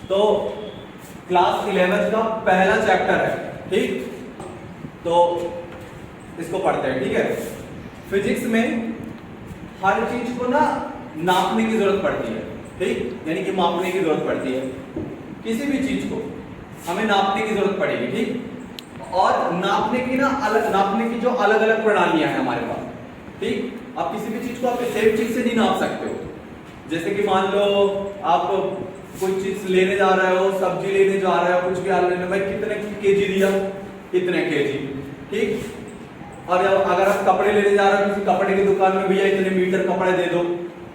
तो क्लास 11 का पहला चैप्टर है, ठीक। तो इसको पढ़ते हैं, ठीक है। फिजिक्स में हर चीज को ना नापने की जरूरत पड़ती है, ठीक, यानी कि मापने की जरूरत पड़ती है। किसी भी चीज को हमें नापने की जरूरत पड़ेगी, ठीक। और नापने की जो अलग अलग प्रणालियां हैं हमारे पास, ठीक। आप किसी भी चीज को आप सेम चीज से नहीं नाप सकते हो। जैसे कि मान लो आप कोई चीज लेने जा रहे हो, सब्जी लेने जा रहे हो, कुछ भी लेने, भाई कितने केजी दिया, इतने केजी, ठीक। और अगर आप कपड़े लेने जा रहे हो किसी कपड़े की दुकान में, भैया इतने मीटर कपड़े दे दो,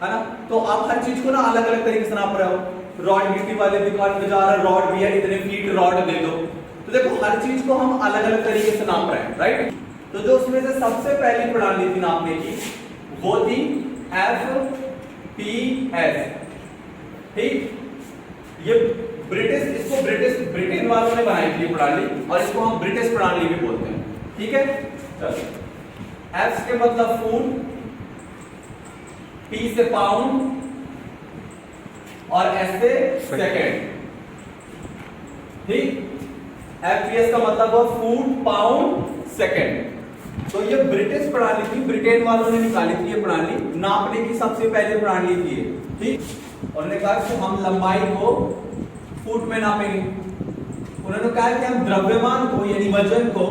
है ना। तो आप हर चीज को ना अलग अलग तरीके से नाप रहे हो। रॉड गिट्टी वाले दुकान में जा रहा है, रॉड भैया इतने फीट रॉड दे दो। तो देखो हर चीज को हम अलग अलग तरीके से नाप रहे हैं, राइट। तो जो उसमें से सबसे पहली प्रणाली थी नापने की, वो थी FPS, ठीक। ये ब्रिटेन वालों ने बनाई थी प्रणाली, और इसको हम ब्रिटिश प्रणाली भी बोलते हैं, ठीक है। चलो, F के मतलब फुट, P से पाउंड, और S से सेकेंड, ठीक। FPS का मतलब हुआ फुट, पाउंड, सेकेंड। तो ये ब्रिटिश प्रणाली थी, ब्रिटेन वालों ने निकाली थी ये प्रणाली, नापने की सबसे पहले प्रणाली थी, ठीक। उन्होंने कहा कि हम लंबाई को फुट में नापेंगे। उन्होंने कहा कि हम द्रव्यमान को यानी वजन को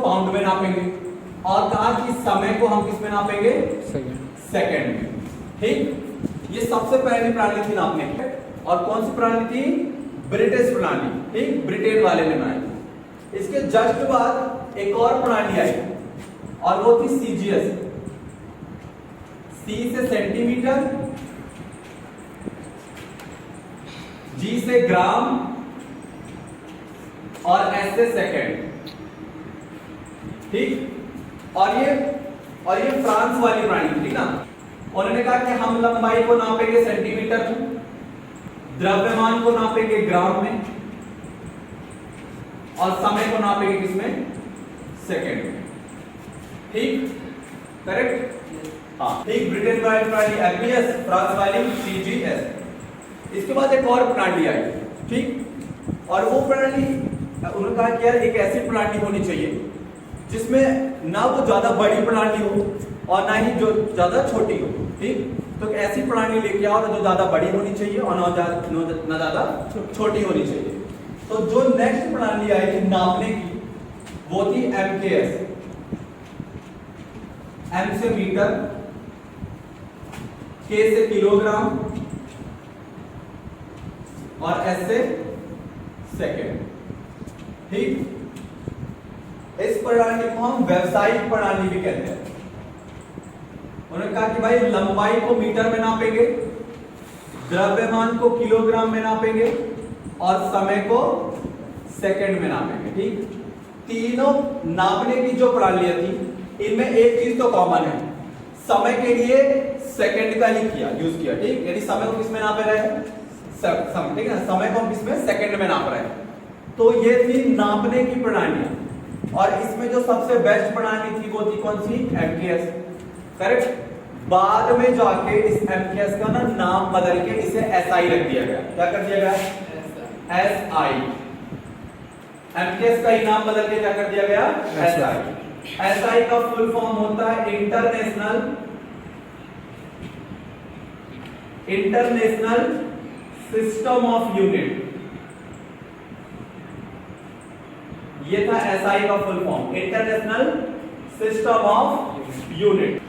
पाउंड में नापेंगे, और कहा कि समय को हम किस में नापेंगे, सेकंड में, ठीक। ये सबसे पहली प्रणाली थी नापने की। और कौन सी प्रणाली थी, ब्रिटिश प्रणाली, ठीक, ब्रिटेन वाले ने बनाई। इसके जस्ट बाद एक और प्रणाली आई, और वो थी CGS, C से सेंटीमीटर, G से ग्राम, और S से सेकंड, ठीक। और ये फ्रांस वाली प्रणाली थी ना। उन्होंने कहा कि हम लंबाई को नापेंगे सेंटीमीटर में, द्रव्यमान को नापेंगे ग्राम में, और समय को नापेंगे किसमें, सेकंड में, ठीक, करेक्ट। हाँ, ठीक। ब्रिटेन वाली प्रणाली FPS, फ्रांस वाली CGS। इसके बाद एक और प्रणाली आई, ठीक। और वो प्रणाली उन्होंने कहा कि यार एक ऐसी प्रणाली होनी चाहिए जिसमें ना वो ज्यादा बड़ी प्रणाली हो और ना ही जो ज्यादा छोटी हो, ठीक। तो ऐसी प्रणाली लेके आओ जो ज्यादा बड़ी होनी चाहिए और ना ज्यादा छोटी होनी चाहिए। तो जो नेक्स्ट प्रणाली आई थी नापने की, वो थी MKS, M से मीटर, K से किलोग्राम, और S से सेकेंड, ठीक। इस प्रणाली को हम व्यावसायिक प्रणाली भी कहते हैं। उन्होंने कहा कि भाई लंबाई को मीटर में नापेंगे, द्रव्यमान को किलोग्राम में नापेंगे, और समय को सेकंड में नापेंगे, ठीक। तीनों नापने की जो प्रणालियां थी, इनमें एक चीज तो कॉमन है, समय के लिए सेकंड का ही यूज किया, ठीक। यानी समय को किसमें नाप रहे हैं, समय, ठीक है ना। समय को हम किसमें, सेकंड में नाप रहे हैं। तो ये थी नापने की प्रणालियां। और इसमें जो सबसे बेस्ट प्रणाली थी वो थी कौन सी, MKS, करेक्ट। बाद में जाके इस MKS का ना नाम बदल के इसे SI रख दिया गया। क्या कर दिया गया, SI। MKS का ही नाम बदल के क्या कर दिया गया, SI। SI का फुल फॉर्म होता है इंटरनेशनल सिस्टम ऑफ यूनिट। ये था SI का full form, international system of unit.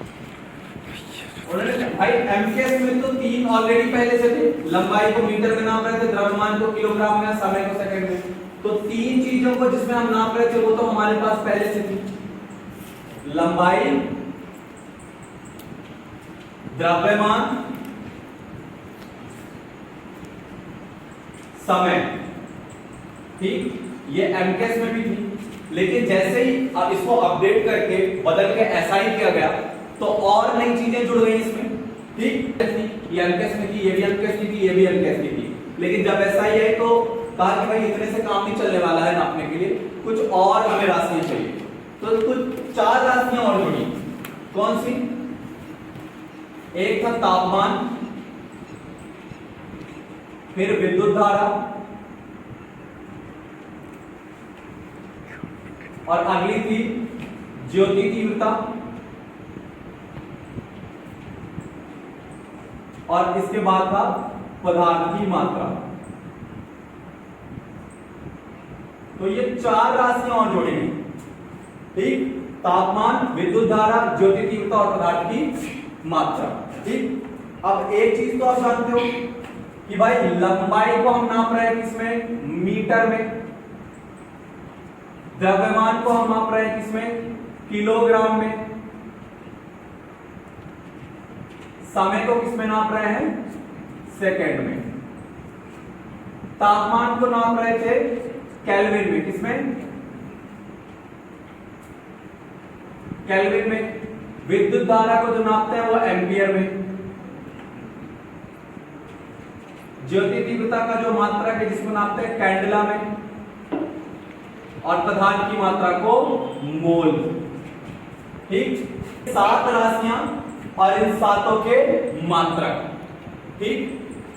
उन्होंने भाई MKS में तो तीन ऑलरेडी पहले से थे, लंबाई को मीटर में नाप रहे थे, द्रव्यमान को किलोग्राम में, समय को सेकंड में। तो तीन चीजों को जिसमें हम नाप रहे थे वो तो हमारे पास पहले से थी, लंबाई, द्रव्यमान, समय, ठीक। ये MKS में भी थी, लेकिन जैसे ही अब इसको अपडेट करके बदल के SI किया गया तो और नई चीजें जुड़ गई इसमें, ठीक। ये MKS में थी, ये भी MKS की थी, ये भी MKS की थी, लेकिन जब SI आई तो कहा कि भाई इतने से काम नहीं चलने वाला है नापने के लिए, कुछ और हमें राशियां चाहिए। तो कुछ 4 राशियां और जुड़ी। कौन सी, एक था तापमान, फिर विद्युत धारा, और अगली थी ज्योति तीव्रता, और इसके बाद था पदार्थ की मात्रा। तो ये 4 राशियां और जोड़ेंगे, ठीक। तापमान, विद्युत धारा, ज्योति तीव्रता और पदार्थ की मात्रा, ठीक। अब एक चीज तो आप जानते हो कि भाई लंबाई को हम नाप रहे हैं किसमें, मीटर में। द्रव्यमान को हम नाप रहे हैं किसमें, किलोग्राम में। समय को किसमें नाप रहे हैं, सेकंड में। तापमान को नाप रहे थे केल्विन में, किसमें, केल्विन में। विद्युत धारा को जो नापते हैं वो एम्पियर में। ज्योति तीव्रता का जो मात्रक है जिसको नापते हैं कैंडला में, और पदार्थ की मात्रा को मोल, ठीक। 7 राशियां और इन 7 के मात्रक, ठीक।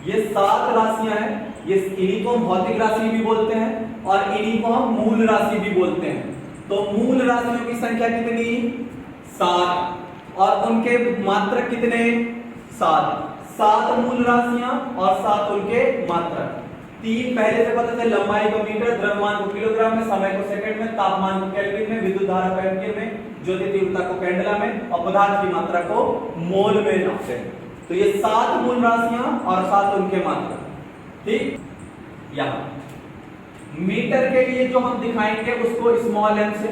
ये 7 राशियां हैं, ये इन्हीं को हम भौतिक राशि भी बोलते हैं और इन्हीं को हम मूल राशि भी बोलते हैं। तो मूल राशियों की संख्या कितनी, 7, और उनके मात्रक कितने, 7 मूल राशियां और 7 उनके मात्रक। 3 पहले से पता थे, लंबाई को मीटर, द्रव्यमान को किलोग्राम में, समय को सेकंड में, तापमान को केल्विन में, विद्युत धारा को एम्पियर में, ज्योति तीव्रता को कैंडला में, और पदार्थ की मात्रा को मोल में नापते हैं। तो ये 7 मूल राशियां और 7 उनके मात्रक, ठीक। यहां मीटर के लिए जो हम दिखाएंगे उसको स्मॉल एम से,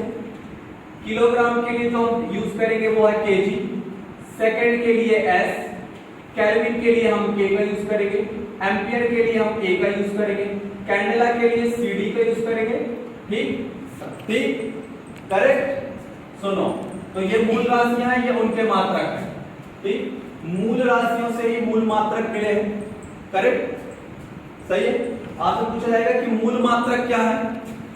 किलोग्राम के लिए जो हम यूज करेंगे वो है केजी, सेकंड के लिए एस, केल्विन के लिए हम के का यूज करेंगे, एम्पियर के लिए हम ए का यूज करेंगे, कैंडला के लिए सीडी का यूज करेंगे, ठीक, ठीक, करेक्ट। सुनो, तो ये मूल राशियां हैं, ये उनके मात्रक हैं, ठीक। मूल राशियों से ही मूल मात्रक मिले हैं, करेक्ट, सही है। आपसे पूछा जाएगा कि मूल मात्रक क्या है,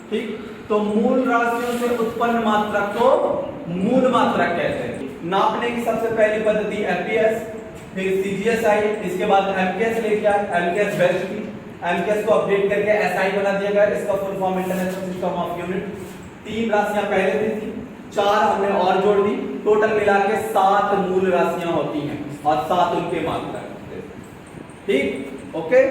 ठीक। तो मूल राशियों से उत्पन्न मात्रक को मूल मात्रक कहते हैं। नापने की सबसे पहली पद्धति एमपीएस, फिर सीजीएस आई, इसके बाद एमपीएस लेके आए, एमपीएस बेस्ट थी, एमपीएस को अपडेट करके एसआई बना दिया गया, इसका full form international system of unit. 3 राशियां पहले थी, 4 हमने और जोड़ दी, टोटल मिला के 7 मूल राशियां होती हैं और 7 उनके मात्रक, ठीक, ओके।